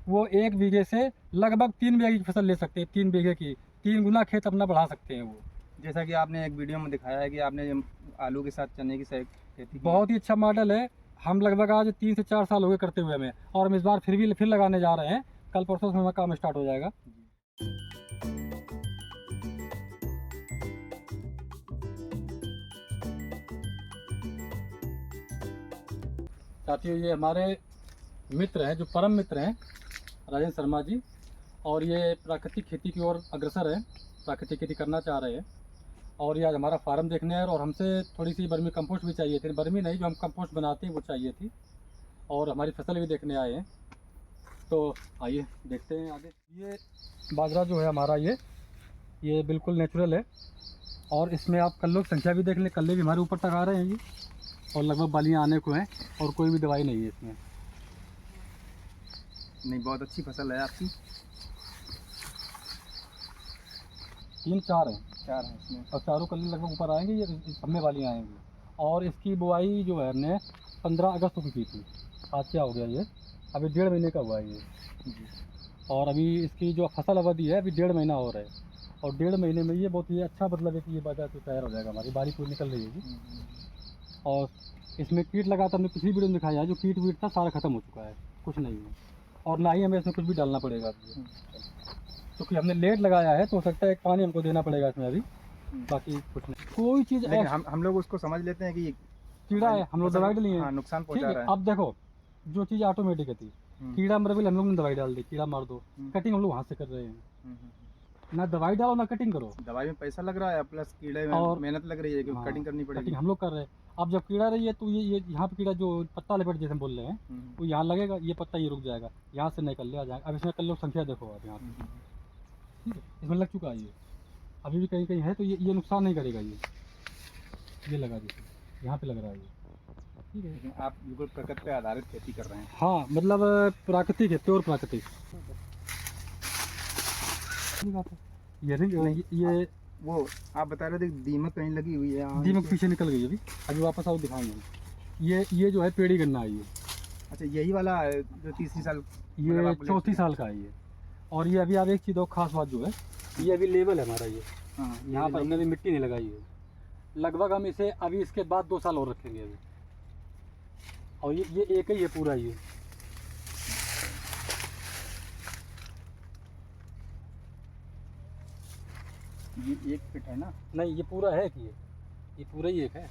वो 1 बीघे से लगभग 3 बीघे की फसल ले सकते हैं। 3 बीघे की 3 गुना खेत अपना बढ़ा सकते हैं वो। जैसा कि आपने एक वीडियो में दिखाया है कि आपने आलू के साथ चने की खेती की। बहुत ही अच्छा मॉडल है। हम लगभग आज 3 से 4 साल हो गए करते हुए हमें, और हम इस बार फिर लगाने जा रहे हैं। कल परसों से हमारा काम स्टार्ट हो जाएगा। साथियों, ये हमारे मित्र हैं, जो परम मित्र हैं, राजेंद्र शर्मा जी, और ये प्राकृतिक खेती की ओर अग्रसर है, प्राकृतिक खेती करना चाह रहे हैं। और ये आज हमारा फार्म देखने आए, और हमसे थोड़ी सी वर्मी कंपोस्ट भी चाहिए थी। वर्मी नहीं, जो हम कंपोस्ट बनाते हैं वो चाहिए थी, और हमारी फसल भी देखने आए हैं। तो आइए देखते हैं आगे। ये बाजरा जो है हमारा, ये बिल्कुल नेचुरल है, और इसमें आप कल्लों की संख्या भी देख लें। कल्ले भी हमारे ऊपर तक आ रहे हैं जी, और लगभग बालियाँ आने को हैं, और कोई भी दवाई नहीं है इसमें। नहीं, बहुत अच्छी फसल है आपकी। 3-4 हैं, 4 हैं इसमें, और चारों कल्ले लगभग ऊपर आएंगे। ये सब में बालियाँ आएंगी। और इसकी बुआई जो है हमने 15 अगस्त को की थी। आज क्या हो गया, ये अभी 1.5 महीने का हुआ है ये जी। और अभी इसकी जो फसल अवधि है अभी 1.5 महीना और है, और 1.5 महीने में ये बहुत ही अच्छा मतलब है कि ये बाजार तो तैयार हो जाएगा। हमारी बारी पूरी निकल रही है जी। और इसमें कीट लगा था, हमने पिछली वीडियो में दिखाया है। जो कीट वीट था सारा खत्म हो चुका है, कुछ नहीं है, और ना ही हमें इसमें कुछ भी डालना पड़ेगा। क्योंकि हमने लेट लगाया है, तो हो सकता है एक पानी हमको देना पड़ेगा इसमें अभी, बाकी कुछ नहीं। कोई चीज़ हम लोग उसको समझ लेते हैं कि ये कीड़ा है, हम लोग दवाई डाली है, नुकसान पहुंचा रहा है। अब देखो, जो चीज़ ऑटोमेटिक थी, कीड़ा मर भी हम लोग ने दवाई डाल दी, कीड़ा मार दो। कटिंग हम लोग हाथ से कर रहे हैं, ना दवाई डालो ना कटिंग करो। दवाई में पैसा लग रहा है, प्लस कीड़े में और मेहनत लग रही है, क्योंकि कटिंग करनी पड़ेगी। कटिंग हम लोग कर रहे हैं। अब जब कीड़ा रही है तो ये यहाँ पे कीड़ा जो पत्ता लपेट जैसे हम बोल रहे हैं, वो यहाँ लगेगा, ये पत्ता ये रुक जाएगा, यहाँ से निकल ले आ जाएगा। अब इसमें कल लोग संख्या देखो आप यहाँ पे, ठीक है, इसमें लग चुका है ये, अभी भी कहीं कहीं है, तो ये नुकसान नहीं करेगा। ये लगा जैसे यहाँ पे लग रहा है ये, ठीक है। लेकिन आप बिल्कुल प्रकृति पे आधारित खेती कर रहे हैं। हाँ, मतलब प्राकृतिक है, प्योर प्राकृतिक। ये रिंग, ये वो आप बता रहे थे दीमक कहीं लगी हुई है। दीमक पीछे निकल गई अभी वापस आओ दिखाएंगे। ये जो है पेड़ी गन्ना है ये। अच्छा, यही वाला है जो तीसरी साल, ये चौथी साल का है ये। और ये अभी आप एक चीज़ और खास बात जो है, ये अभी लेवल है हमारा ये। हाँ, यहाँ पर हमने भी मिट्टी नहीं लगाई है। लगभग हम इसे अभी इसके बाद 2 साल और रखेंगे अभी। और ये एक ही है पूरा ये। ये 1 फीट है ना? नहीं, ये पूरा है कि ये पूरा ही एक है।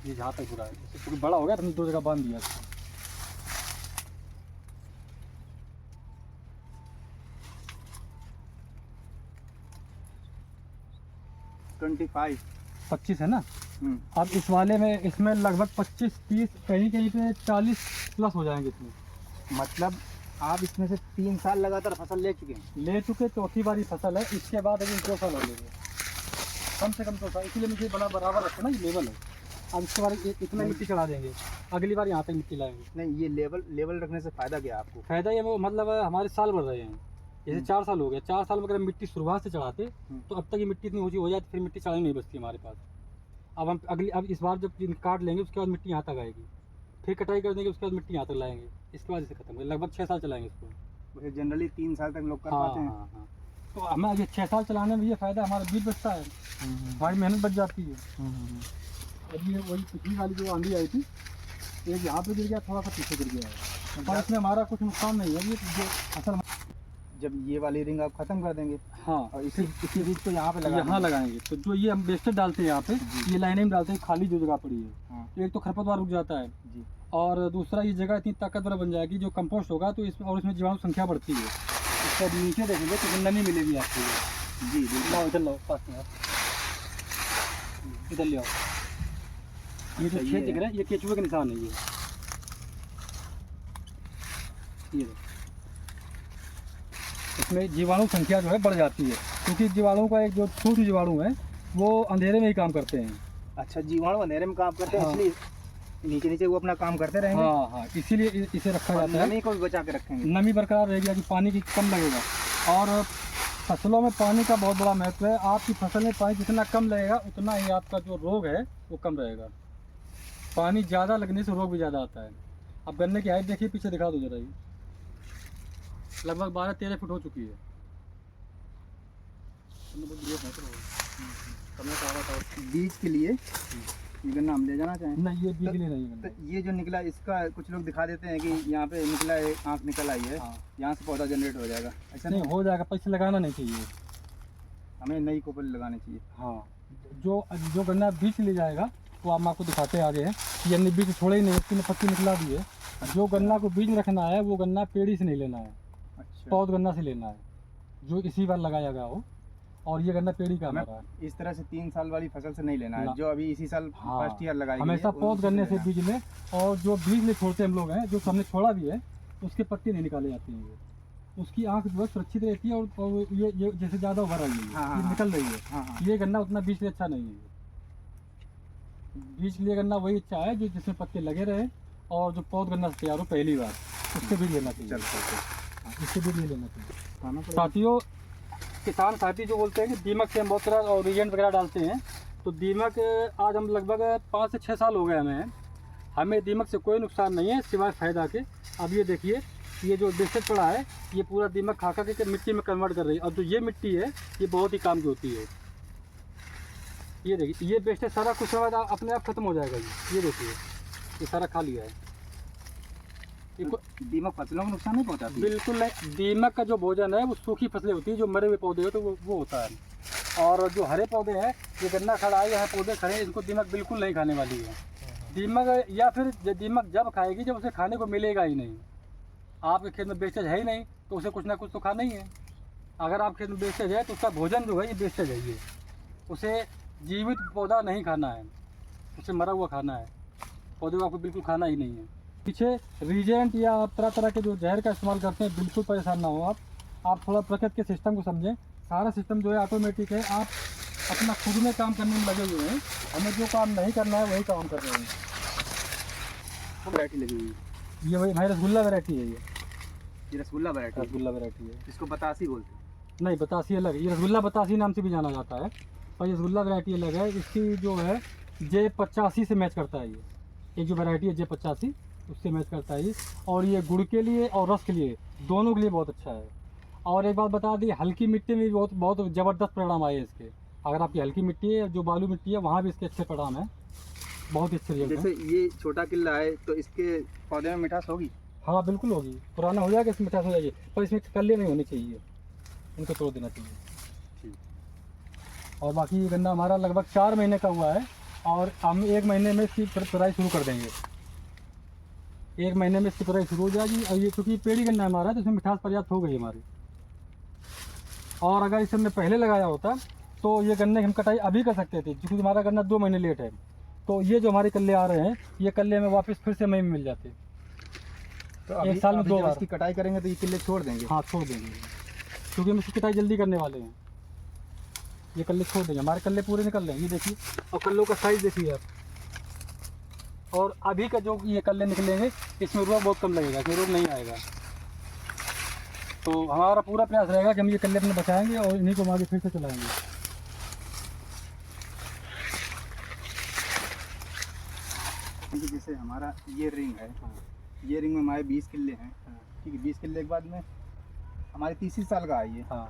ये जहाँ तक पूरा है, इससे पूरी बड़ा हो गया तो हमने 2 जगह बांध दिया इसको। 25 है ना। अब इस वाले में, इसमें लगभग 25-30, कहीं कहीं पे 40 प्लस हो जाएंगे इसमें। मतलब आप इसमें से 3 साल लगातार फसल ले चुके हैं? ले चुके, चौथी बारी फसल है। इसके बाद अभी 2 साल हो लेंगे, कम से कम 2 साल। इसीलिए मुझे बड़ा बराबर रखना, ना ये लेवल है। अब इसके बाद इतना मिट्टी चढ़ा देंगे, अगली बार यहाँ तक मिट्टी लाएंगे। नहीं, ये लेवल रखने से फ़ायदा क्या आपको? फ़ायदा ये वो मतलब हमारे साल बढ़ रहे हैं। जैसे 4 साल हो गए, 4 साल में अगर मिट्टी शुरुआत से चढ़ाते तो अब तक ये मिट्टी इतनी ऊँची हो जाती, फिर मिट्टी चढ़ानी नहीं बचती हमारे पास। अब इस बार जब काट लेंगे उसके बाद मिट्टी यहाँ तक आएगी, फिर कटाई कर देंगे, उसके बाद मिट्टी यहाँ तक लाएंगे, इसके बाद इसे खत्म करेंगे। लगभग 6 साल चलाएंगे इसको। वैसे जनरली 3 साल तक लोग कर पाते हैं। हाँ। तो हमें ये 6 साल चलाने में ये फ़ायदा, हमारा बीज बचता है, हमारी मेहनत बच जाती है। अब ये वही पिछली वाली जो आंधी आई थी, एक यहाँ पे गिर गया, थोड़ा सा पीछे गिर गया है, पर इसमें हमारा कुछ नुकसान नहीं है। ये जो असल जब ये वाली रिंग आप खत्म कर देंगे, हाँ, और इसी बीज को यहाँ पे लगाएंगे, तो जो ये हम वेस्टेज डालते हैं यहाँ पे, ये लाइनें में डालते हैं, खाली जो जगह पड़ी है, तो एक तो खरपतवार रुक जाता है जी, और दूसरा ये जगह इतनी ताकतवर बन जाएगी, जो कंपोस्ट होगा तो इसमें, और इसमें जीवाणु संख्या बढ़ती है। इसका नीचे देखेंगे तो नमी मिलेगी आपको जी। लाओ इधर, लाओ पास में, इधर ले आओ। ये जो छेद दिख रहा है, ये केचुए के निशान है। ये इसमें जीवाणु संख्या जो है बढ़ जाती है, क्योंकि जीवाणु का एक जो सूक्ष्म जीवाणु है वो अंधेरे में ही काम करते हैं। अच्छा, जीवाणु अंधेरे में काम करते हैं। हाँ। इसलिए नीचे वो अपना काम करते रहेंगे। हाँ, इसीलिए इसे रखा जाता है। नमी को भी बचा के रखेंगे, नमी बरकरार रहेगी, कि पानी की कम लगेगा। और फसलों में पानी का बहुत बड़ा महत्व है। आपकी फसल में पानी जितना कम लगेगा उतना ही आपका जो रोग है वो कम रहेगा। पानी ज़्यादा लगने से रोग भी ज़्यादा आता है। अब गन्ने की हाइट देखिए, पीछे दिखा दो जरा, लगभग 12-13 फुट हो चुकी है। बीज के लिए ये गन्ना हम ले जाना चाहें नहीं, ये बीज के लिए नहीं है तो गन्ना। ये जो निकला इसका कुछ लोग दिखा देते हैं कि यहाँ पे निकला है, आँख निकल आई है, हाँ। यहाँ से पौधा जनरेट हो जाएगा, ऐसा नहीं नहीं, हो जाएगा, पैसे लगाना नहीं चाहिए। हमें नई कोपल लगानी चाहिए। हाँ, जो जो गन्ना बीज ले जाएगा वो हम आपको दिखाते आगे हैं कि हमने बीज छोड़े ही नहीं, उसकी पत्ती निकला दी है। जो गन्ना को बीज रखना है वो गन्ना पेड़ी से नहीं लेना है, अच्छा, पौध गन्ना से लेना है, जो इसी बार लगाया गया हो। और ये गन्ना पेड़ी का हमारा है। इस तरह से 3 साल वाली फसल से नहीं लेना है, ना। जो अभी इसी साल हाँ, फर्स्ट ईयर लगाई हमेशा पौध गन्ने से बीज लें। और जो बीज ले छोड़ते हम लोग हैं, जो हमने छोड़ा भी है, उसके पत्ते नहीं निकाले जाते हैं। वो उसकी आँख जो है सुरक्षित रहती है। और ये जैसे ज़्यादा उभर रही है, हाँ, ये हाँ, निकल रही है। हाँ, हाँ। ये गन्ना उतना बीज लिए अच्छा नहीं है। बीज लिए गन्ना वही अच्छा है जो जिसमें पत्ते लगे रहे और जो पौध गन्ना से तैयार हो पहली बार, उससे बीज लेना चाहिए। चल इससे बीज नहीं लेना चाहिए। खाना पड़ेगा। साथियों, किसान साथी जो बोलते हैं कि दीमक से हम बहुत तरह और रिएजेंट वगैरह डालते हैं, तो दीमक आज हम लगभग 5 से 6 साल हो गए हमें दीमक से कोई नुकसान नहीं है सिवाय फ़ायदा के। अब ये देखिए, ये जो वेस्टेज पड़ा है ये पूरा दीमक खा के मिट्टी में कन्वर्ट कर रही है। और जो ये मिट्टी है ये बहुत ही काम की होती है। ये देखिए, ये वेस्टेज सारा कुछ समय बाद अपने आप खत्म हो जाएगा। ये देखिए, ये सारा खा लिया है। दीमक फसलों को नुकसान नहीं पहुंचाती? बिल्कुल नहीं। दीमक का जो भोजन है वो सूखी फसलें होती है, जो मरे हुए पौधे हो तो वो होता है। और जो हरे पौधे हैं, ये गन्ना खड़ा है, यहाँ पौधे खड़े हैं, इनको दीमक बिल्कुल नहीं खाने वाली है। दीमक या फिर दीमक जब खाएगी जब उसे खाने को मिलेगा ही नहीं। आपके खेत में वेस्टेज है ही नहीं तो उसे कुछ ना कुछ तो खाना ही है। अगर आपके खेत में वेस्टेज है तो उसका भोजन जो है ये वेस्टेज है। ये उसे जीवित पौधा नहीं खाना है, उसे मरा हुआ खाना है। पौधे को आपको बिल्कुल खाना ही नहीं है। पीछे रीजेंट या आप तरह तरह के जो जहर का इस्तेमाल करते हैं, बिल्कुल परेशान ना हो आप थोड़ा प्रकृति के सिस्टम को समझें। सारा सिस्टम जो है ऑटोमेटिक है। आप अपना खुद में काम करने में लगे हुए हैं, हमें जो काम नहीं करना है वही काम कर रहे हैं। वैरायटी लगी हुई है, ये वही हमारी रसगुल्ला वैरायटी है। ये रसगुल्ला वैरायटी, रसगुल्ला वैरायटी है। इसको बतासी बोलते हैं। नहीं, बतासी अलग है। ये रसगुल्ला बतासी नाम से भी जाना जाता है, और ये रसगुल्ला वैरायटी अलग है। इसकी जो है J85 से मैच करता है। ये एक जो वैरायटी है J85 उससे मैच करता है ये। और ये गुड़ के लिए और रस के लिए, दोनों के लिए बहुत अच्छा है। और एक बात बता दी, हल्की मिट्टी में भी बहुत बहुत ज़बरदस्त परिणाम आए इसके। अगर आपकी हल्की मिट्टी है, जो बालू मिट्टी है, वहाँ भी इसके अच्छे परिणाम हैं, बहुत ही अच्छे रिजल्ट जैसे हैं। ये छोटा किला है तो इसके पौधे में मिठास होगी? हाँ बिल्कुल होगी, पुराना हो जाएगा, इसमें मिठास हो जाएगी, पर इसमें कल्ले नहीं होने चाहिए, इनको तोड़ देना चाहिए। और बाकी ये गन्ना हमारा लगभग 4 महीने का हुआ है, और हम 1 महीने में इसकी तुराई शुरू कर देंगे। 1 महीने में इसकी तुराई शुरू हो जाएगी। और ये क्योंकि पेड़ी गन्ना हमारा है तो इसमें मिठास पर्याप्त हो गई हमारी। और अगर इसे हमने पहले लगाया होता तो ये गन्ने की हम कटाई अभी कर सकते थे, क्योंकि हमारा गन्ना 2 महीने लेट है। तो ये जो हमारे कल्ले आ रहे हैं, ये कल्ले में वापस फिर से मई में मिल जाते। तो एक साल में 2 बार इसकी कटाई करेंगे तो ये किले छोड़ देंगे? हाँ छोड़ देंगे, क्योंकि हम इसकी कटाई जल्दी करने वाले हैं। ये कल्ले छोड़ देंगे, हमारे कल्ले पूरे निकल रहे हैं, ये देखिए। और कल्लों का साइज़ देखिए आप। और अभी का जो ये कल्ले निकलेंगे, इसमें रोग बहुत कम लगेगा, इसमें रोग नहीं आएगा। तो हमारा पूरा प्रयास रहेगा कि हम ये कल्ले अपने बचाएंगे और इन्हीं को हम आगे फिर से चलाएंगे। क्योंकि जैसे हमारा ये रिंग है, ये रिंग में हमारे 20 किले हैं, ठीक है। 20 किले के बाद में हमारे 30 साल का है ये। हाँ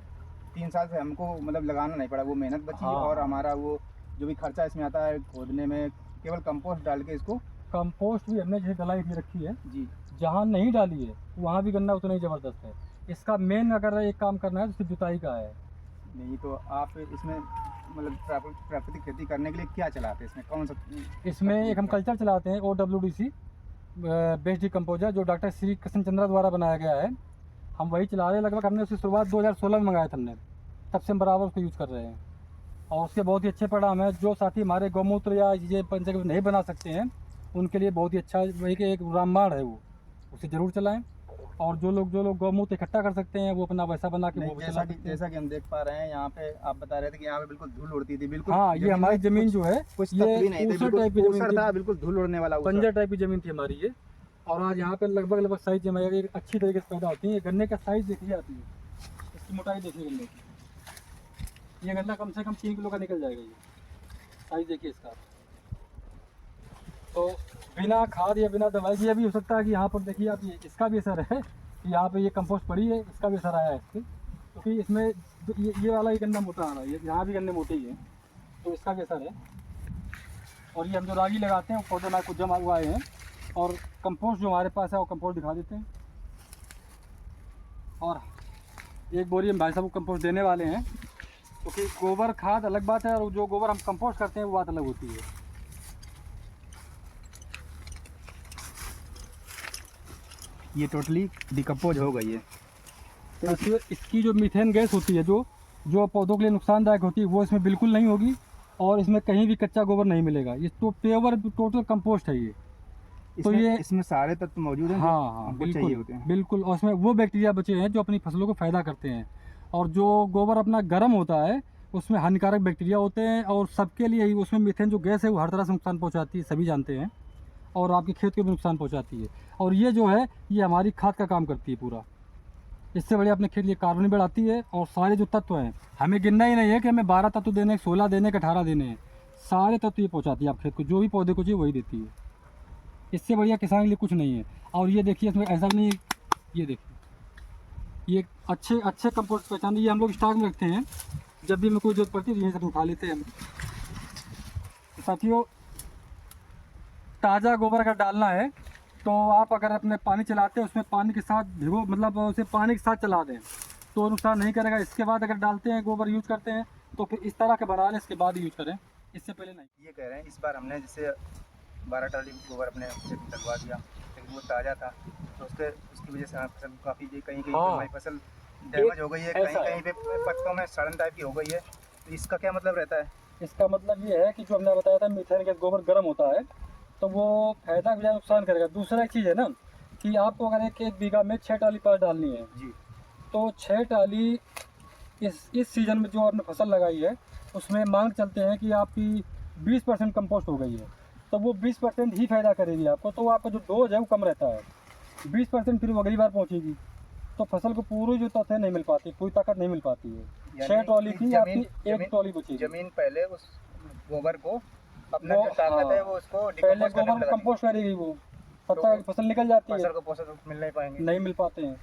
3 साल से हमको मतलब लगाना नहीं पड़ा, वो मेहनत बची। हाँ। और हमारा वो जो भी खर्चा इसमें आता है खोदने में, केवल कंपोस्ट डाल के इसको। कंपोस्ट भी हमने जैसे डलाई भी रखी है, जी, जहाँ नहीं डाली है वहाँ भी गन्ना उतना ही ज़बरदस्त है। इसका मेन अगर एक काम करना है तो सिर्फ जुताई का है। नहीं तो आप इसमें मतलब प्राकृतिक खेती करने के लिए क्या चलाते हैं इसमें, कौन सा? इसमें एक हम कल्चर चलाते हैं, OWDC बेस्ट डिकम्पोजर, जो डॉक्टर श्री कृष्ण चंद्रा द्वारा बनाया गया है। हम वही चला रहे हैं। लगभग हमने उसकी शुरुआत 2016 में मंगाया था हमने, तब से हम बराबर उसको यूज़ कर रहे हैं, और उसके बहुत ही अच्छे परिणाम हैं। जो साथी हमारे गौमूत्र या ये पंचगव्य नहीं बना सकते हैं, उनके लिए बहुत ही अच्छा वही कि एक रामबाण है, वो उसे ज़रूर चलाएं। और जो लोग गौमूत्र इकट्ठा कर सकते हैं, वो अपना वैसा बना के नहीं, वो भी जैसा चला कि सकते हैं। जैसा कि हम देख पा रहे हैं यहाँ पे, आप बता रहे थे कि यहाँ पे बिल्कुल धूल उड़ती थी, बिल्कुल। हाँ, ये हमारी ज़मीन जो है कुछ ये तत्व नहीं थे, ऊसर बिल्कुल टाइप की ज़मीन ऊसर थी, था, बिल्कुल धूल उड़ने वाला ऊसर। बंजर टाइप की ज़मीन थी हमारी ये। और आज यहाँ पे लगभग साइज हमारी एक अच्छी तरीके से पैदा होती है। गन्ने का साइज़ देखिए आती है, इसकी मोटाई देखिए गन्ने की। ये गन्ना कम से कम 3 किलो का निकल जाएगा। ये साइज़ देखिए इसका। तो बिना खाद या बिना दवाई के ये भी हो सकता है कि यहाँ पर देखिए आप, ये इसका भी असर है कि यहाँ पे ये कंपोस्ट पड़ी है, इसका भी असर आया है इससे, क्योंकि इसमें ये वाला ही गन्ना मोटा आ रहा है, यहाँ भी गन्ने मोटे ही है, तो इसका भी असर है। और ये हम जो रागी लगाते हैं वो पौधे में कुछ जमा हुआ है। और कंपोस्ट जो हमारे पास है वो कंपोस्ट दिखा देते हैं। और एक बोरी हम भाई साहब को कंपोस्ट देने वाले हैं, क्योंकि गोबर खाद अलग बात है और जो गोबर हम कंपोस्ट करते हैं वो बात अलग होती है। ये टोटली डिकम्पोज हो गई है। तो इसकी जो मीथेन गैस होती है जो पौधों के लिए नुकसानदायक होती है वो इसमें बिल्कुल नहीं होगी, और इसमें कहीं भी कच्चा गोबर नहीं मिलेगा। ये तो प्योर टोटल कंपोस्ट है ये। तो ये इसमें सारे तत्व मौजूद हैं। हाँ बिल्कुल होते हैं। बिल्कुल। और उसमें वो बैक्टीरिया बचे हैं जो अपनी फसलों को फायदा करते हैं। और जो गोबर अपना गर्म होता है उसमें हानिकारक बैक्टीरिया होते हैं, और सबके लिए ही उसमें मीथेन जो गैस है वो हर तरह से नुकसान पहुँचाती है, सभी जानते हैं, और आपके खेत को भी नुकसान पहुँचाती है। और ये जो है ये हमारी खाद का काम करती है पूरा। इससे बढ़िया अपने खेत की कार्बन बढ़ाती है। और सारे जो तत्व हैं, हमें गिनना ही नहीं है कि हमें 12 तत्व देने, 16 देने, 18 देने हैं, सारे तत्व ये पहुँचाती है आप खेत को। जो भी पौधे को चाहिए वही देती है। इससे बढ़िया किसान के लिए कुछ नहीं है। और ये देखिए इसमें ऐसा नहीं, ये देखिए ये अच्छे कंपोस्ट पहचान, ये हम लोग स्टॉक में रखते हैं, जब भी हमें कोई जरूरत पड़ती है यहीं से उठा लेते हैं। साथियों, ताज़ा गोबर अगर डालना है तो आप अगर अपने पानी चलाते हैं उसमें पानी के साथ भिगो, मतलब उसे पानी के साथ चला दें तो नुकसान नहीं करेगा। इसके बाद अगर डालते हैं गोबर यूज करते हैं तो फिर इस तरह के बना लें, इसके बाद यूज करें, इससे पहले नहीं। ये कह रहे हैं इस बार हमने जैसे 12 ट्राली गोबर अपने खेत में डलवा दिया, लेकिन वो ताज़ा था, तो उसकी वजह से फसल काफ़ी कहीं हमारी फसल डैमेज हो गई है, कहीं पे पत्तों में सड़न टाइप की हो गई है। तो इसका क्या मतलब रहता है? इसका मतलब ये है कि जो हमने बताया था मीथेन गैस गोबर गर्म होता है तो वो फायदा भी नुकसान करेगा। दूसरा एक चीज़ है ना कि आपको अगर एक बीघा में 6 टाली पास डालनी है जी, तो 6 टाली इस सीज़न में जो आपने फसल लगाई है उसमें मांग चलते हैं कि आपकी 20% कंपोस्ट हो गई है, तो वो 20% ही फायदा करेगी आपको। तो आपका जो डोज है वो कम रहता है, 20% फिर वो अगली बार पहुँचेगी, तो फसल को पूरी जो तथ्य नहीं मिल पाती, पूरी ताकत नहीं मिल पाती है। 6 ट्रॉली की आपकी 1 ट्रॉली बचेगी। जमीन पहले उस गोबर को अपना जो ताकत है वो उसको पहले गोबर को कंपोस्ट करेगी, वो तब तक फसल निकल जाती है, फसल को पोषक मिल नहीं पाएंगे, नहीं मिल पाते हैं।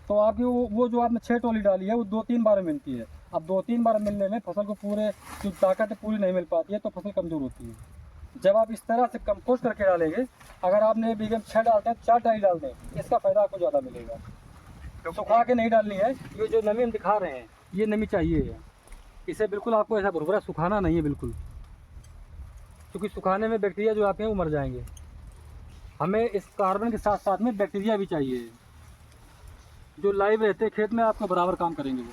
तो आपकी वो जो आपने 6 ट्रॉली डाली है वो 2-3 बार मिलती है। अब 2-3 बार मिलने में फसल को पूरे जो ताकत है पूरी नहीं मिल पाती है, तो फसल कमज़ोर होती है। जब आप इस तरह से कंपोस्ट करके डालेंगे, अगर आपने बीघे में 6 डालते हैं 4 टाली डाल दें, इसका फायदा आपको ज़्यादा मिलेगा। तो सुखा के नहीं डालनी है। ये जो नमी हम दिखा रहे हैं ये नमी चाहिए है, इसे बिल्कुल आपको ऐसा भुरभुरा सुखाना नहीं है बिल्कुल, क्योंकि सुखाने में बैक्टीरिया जो आते हैं वो मर जाएंगे। हमें इस कार्बन के साथ साथ में बैक्टीरिया भी चाहिए जो लाइव रहते हैं खेत में, आपको बराबर काम करेंगे वो।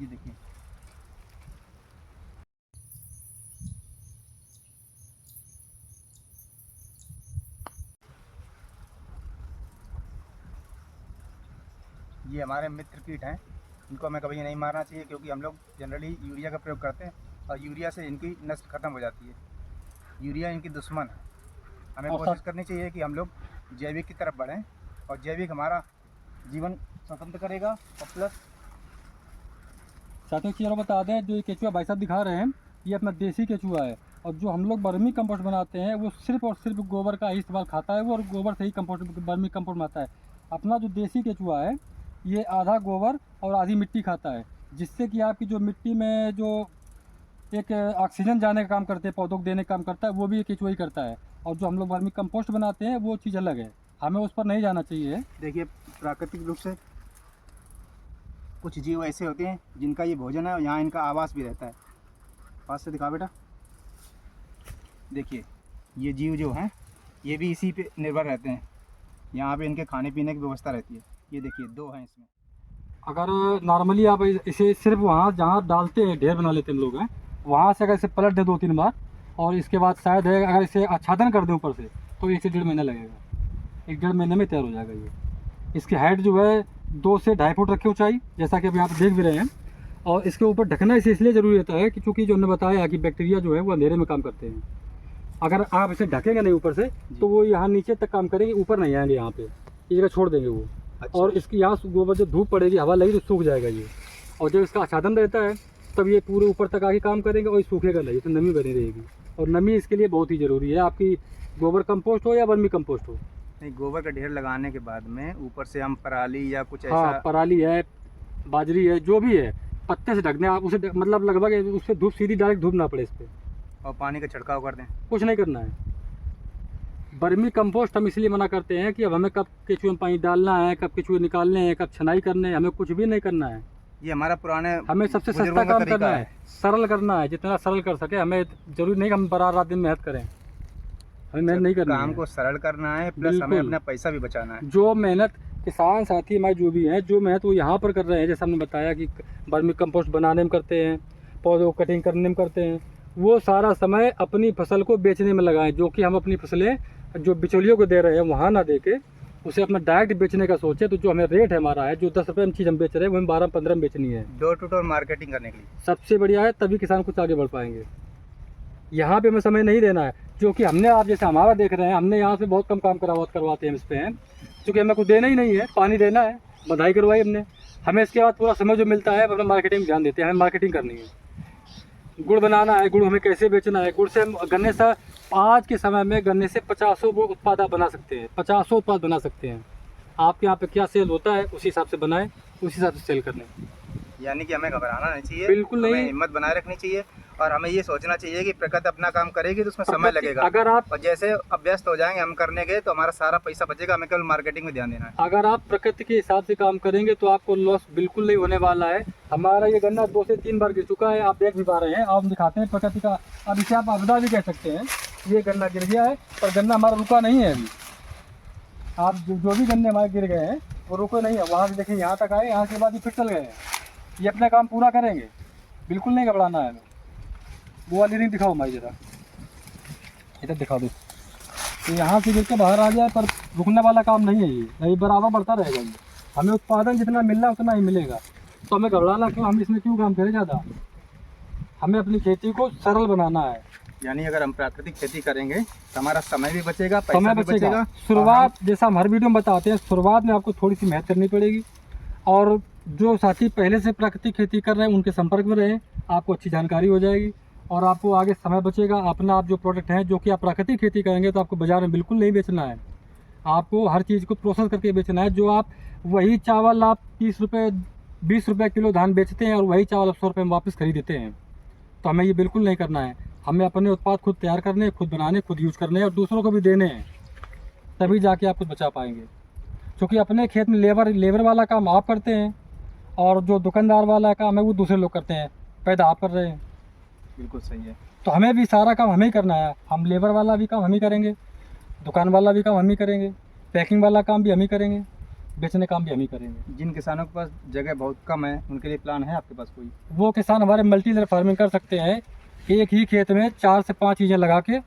ये देखिए ये हमारे मित्र कीट हैं, इनको हमें कभी नहीं मारना चाहिए, क्योंकि हम लोग जनरली यूरिया का प्रयोग करते हैं और यूरिया से इनकी नस्ल खत्म हो जाती है। यूरिया इनकी दुश्मन है। हमें कोशिश करनी चाहिए कि हम लोग जैविक की तरफ बढ़ें, और जैविक हमारा जीवन स्वतंत्र करेगा। और प्लस साथियों चीज़ और बता दें, जो ये केचुआ भाई साहब दिखा रहे हैं ये अपना देसी केचुआ है, और जो हम लोग बर्मी कंपोस्ट बनाते हैं वो सिर्फ और सिर्फ गोबर का ही इस्तेमाल खाता है वो, और गोबर से ही कंपोस्ट बर्मी कंपोस्ट बनाता है। अपना जो देसी केचुआ है ये आधा गोबर और आधी मिट्टी खाता है, जिससे कि आपकी जो मिट्टी में जो एक ऑक्सीजन जाने का काम करते हैं, पौधों को देने का काम करता है, वो भी केचुआ ही करता है। और जो हम लोग वर्मी कंपोस्ट बनाते हैं वो चीज़ अलग है, हमें उस पर नहीं जाना चाहिए। देखिए प्राकृतिक रूप से कुछ जीव ऐसे होते हैं जिनका ये भोजन है और यहाँ इनका आवास भी रहता है। पास से दिखा बेटा, देखिए ये जीव जो हैं ये भी इसी पे निर्भर रहते हैं, यहाँ पे इनके खाने पीने की व्यवस्था रहती है। ये देखिए 2 हैं इसमें। अगर नॉर्मली आप इसे सिर्फ वहाँ जहाँ डालते हैं ढेर बना लेते हैं लोग हैं, वहाँ से अगर इसे पलट दे 2-3 बार, और इसके बाद शायद है अगर इसे आच्छादन कर दें ऊपर से, तो 1 से 1.5 महीना लगेगा। 1-1.5 महीने में तैयार हो जाएगा ये। इसकी हाइट जो है 2 से 2.5 फुट रखी ऊंचाई, जैसा कि अभी आप देख भी रहे हैं। और इसके ऊपर ढकना इसे इसलिए ज़रूरी रहता है कि चूँकि जो हमने बताया कि बैक्टीरिया जो है वो अंधेरे में काम करते हैं। अगर आप इसे ढकेंगे नहीं ऊपर से तो वो यहाँ नीचे तक काम करेंगे, ऊपर नहीं आएंगे, यहाँ पे ये जगह छोड़ देंगे वो। अच्छा। और इसकी यहाँ गोबर जो धूप पड़ेगी, हवा लगेगी तो सूख जाएगा ये। और जब इसका आच्छादन रहता है तब ये पूरे ऊपर तक आके काम करेंगे और ये सूखेगा नहीं, इसमें नमी बनी रहेगी। और नमी इसके लिए बहुत ही ज़रूरी है। आपकी गोबर कंपोस्ट हो या वर्मी कंपोस्ट हो। नहीं, गोबर का ढेर लगाने के बाद में ऊपर से हम पराली या कुछ हाँ, ऐसा पराली है, बाजरी है, जो भी है, पत्ते से ढक दें आप उसे, मतलब लगभग उस पर धूप, सीधी डायरेक्ट धूप ना पड़े इस पर, और पानी का छिड़काव कर दें। कुछ नहीं करना है। वर्मी कंपोस्ट हम इसलिए मना करते हैं कि अब हमें कब केचुए में पानी डालना है, कब केचुए निकालने हैं, कब छनाई करने हैं, हमें कुछ भी नहीं करना है। ये हमारा पुराने हमें सबसे सस्ता बुजुर्गों का काम तरीका करना है, सरल करना है, जितना सरल कर सके। हमें जरूरी नहीं कि हम बराबर रात दिन मेहनत करें, हमें मेहनत नहीं करनी काम है। को सरल करना है, प्लस हमें बिल्कुल। अपना पैसा भी बचाना है। जो मेहनत किसान साथी हमारे जो भी हैं, जो मेहनत वो यहाँ पर कर रहे हैं, जैसे हमने बताया कि वर्मी कंपोस्ट बनाने में करते हैं, पौधों को कटिंग करने में करते हैं, वो सारा समय अपनी फसल को बेचने में लगाएं। जो कि हम अपनी फसलें जो बिचौलियों को दे रहे हैं वहाँ ना दे के उसे अपना डायरेक्ट बेचने का सोचे। तो जो हमें रेट है हमारा है, जो 10 रुपये में चीज़ हम बेच रहे हैं वो हमें 12-15 में बेचनी है। डोर टू डोर मार्केटिंग करने के लिए सबसे बढ़िया है, तभी किसान कुछ आगे बढ़ पाएंगे। यहाँ पे हमें समय नहीं देना है, जो कि हमने, आप जैसे हमारा देख रहे हैं, हमने यहाँ से बहुत कम काम करवाते हैं इस पे हैं, क्योंकि हमें कुछ देना ही नहीं है, पानी देना है, बधाई करवाई हमने। हमें इसके बाद पूरा समय जो मिलता है अपना मार्केटिंग में ध्यान देते हैं। हमें मार्केटिंग करनी है, गुड़ बनाना है, गुड़ हमें कैसे बेचना है। गुड़ से हम गन्ने से, आज के समय में गन्ने से 50 उत्पाद आप बना सकते हैं, 50 उत्पाद बना सकते हैं। आपके यहाँ पे क्या सेल होता है उसी हिसाब से बनाएं, उसी हिसाब से सेल कर लें। यानी कि हमें घबराना नहीं चाहिए, बिल्कुल हमें नहीं। हिम्मत बनाए रखनी चाहिए, और हमें ये सोचना चाहिए कि प्रकृति अपना काम करेगी तो उसमें समय प्रकृति- लगेगा। अगर आप और जैसे अभ्यस्त हो जाएंगे हम करने के, तो हमारा सारा पैसा बचेगा, हमें केवल मार्केटिंग में ध्यान देना है। अगर आप प्रकृति के हिसाब से काम करेंगे तो आपको लॉस बिल्कुल नहीं होने वाला है। हमारा ये गन्ना 2 से 3 बार गिर चुका है, आप देख भी पा रहे हैं। आप दिखाते हैं प्रकृति का, अब इसे आप आपदा भी कह सकते हैं। ये गन्ना गिर गया है, पर गन्ना हमारा रुका नहीं है अभी। आप जो भी गन्ने हमारे गिर गए हैं वो रुके नहीं है। वहाँ से देखिए यहाँ तक आए, यहाँ के बाद ये फिर चल गए हैं। ये अपना काम पूरा करेंगे, बिल्कुल नहीं घबराना है हमें। वो वाली रिंग दिखाओ हमारी जरा, इधर दिखा दो। तो यहाँ से गिर के बाहर आ जाए, पर रुकने वाला काम नहीं है ये बराबर बढ़ता रहेगा। ये हमें उत्पादन जितना मिलना उतना ही मिलेगा, तो हमें घबराना क्यों, हम इसमें क्यों काम करें ज़्यादा। हमें अपनी खेती को सरल बनाना है। यानी अगर हम प्राकृतिक खेती करेंगे तो हमारा समय भी बचेगा, पैसा समय भी बचेगा। शुरुआत जैसा हम हर वीडियो में बताते हैं, शुरुआत में आपको थोड़ी सी मेहनत करनी पड़ेगी। और जो साथी पहले से प्राकृतिक खेती कर रहे हैं उनके संपर्क में रहें, आपको अच्छी जानकारी हो जाएगी और आपको आगे समय बचेगा। अपना आप जो प्रोडक्ट हैं, जो कि आप प्राकृतिक खेती करेंगे तो आपको बाज़ार में बिल्कुल नहीं बेचना है। आपको हर चीज़ को प्रोसेस करके बेचना है। जो आप वही चावल आप 30 रुपये 20 रुपये किलो धान बेचते हैं और वही चावल आप 100 रुपये में वापस खरीद देते हैं, तो हमें ये बिल्कुल नहीं करना है। हमें अपने उत्पाद खुद तैयार करने, खुद बनाने, खुद यूज़ करने और दूसरों को भी देने हैं, तभी जाके आप कुछ बचा पाएंगे। क्योंकि अपने खेत में लेबर वाला काम आप करते हैं और जो दुकानदार वाला काम है वो दूसरे लोग करते हैं, पैदा आप कर रहे हैं। बिल्कुल सही है। तो हमें भी सारा काम हमें ही करना है। हम लेबर वाला भी काम हम ही करेंगे, दुकान वाला भी काम हम ही करेंगे, पैकिंग वाला काम भी हम ही करेंगे, बेचने काम भी हम ही करेंगे। जिन किसानों के पास जगह बहुत कम है उनके लिए प्लान है आपके पास कोई? वो किसान हमारे मल्टी लेयर फार्मिंग कर सकते हैं। एक ही खेत में 4 से 5 चीज़ें लगा के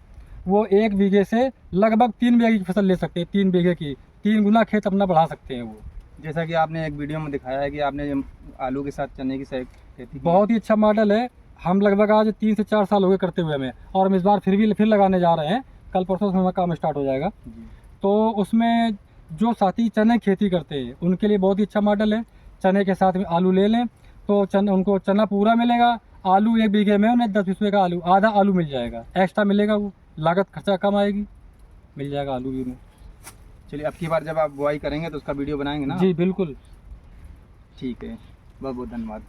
वो 1 बीघे से लगभग 3 बीघे की फसल ले सकते हैं। 3 बीघे की 3 गुना खेत अपना बढ़ा सकते हैं वो। जैसा कि आपने एक वीडियो में दिखाया है कि आपने आलू के साथ चने की खेती की। बहुत ही अच्छा मॉडल है। हम लगभग आज 3 से 4 साल हो गए करते हुए हमें, और हम इस बार फिर लगाने जा रहे हैं। कल परसों से हमारा काम स्टार्ट हो जाएगा। जी। तो उसमें जो साथी चने की खेती करते हैं उनके लिए बहुत ही अच्छा मॉडल है। चने के साथ में आलू ले लें तो उनको चना पूरा मिलेगा। आलू 1 बीघे में उन्हें 10-20 रुपये का आलू, आधा आलू मिल जाएगा, एक्स्ट्रा मिलेगा। वो लागत खर्चा कम आएगी, मिल जाएगा आलू भी उन्हें। चलिए, अब की बार जब आप बुआई करेंगे तो उसका वीडियो बनाएंगे ना? जी बिल्कुल। ठीक है, बहुत बहुत धन्यवाद।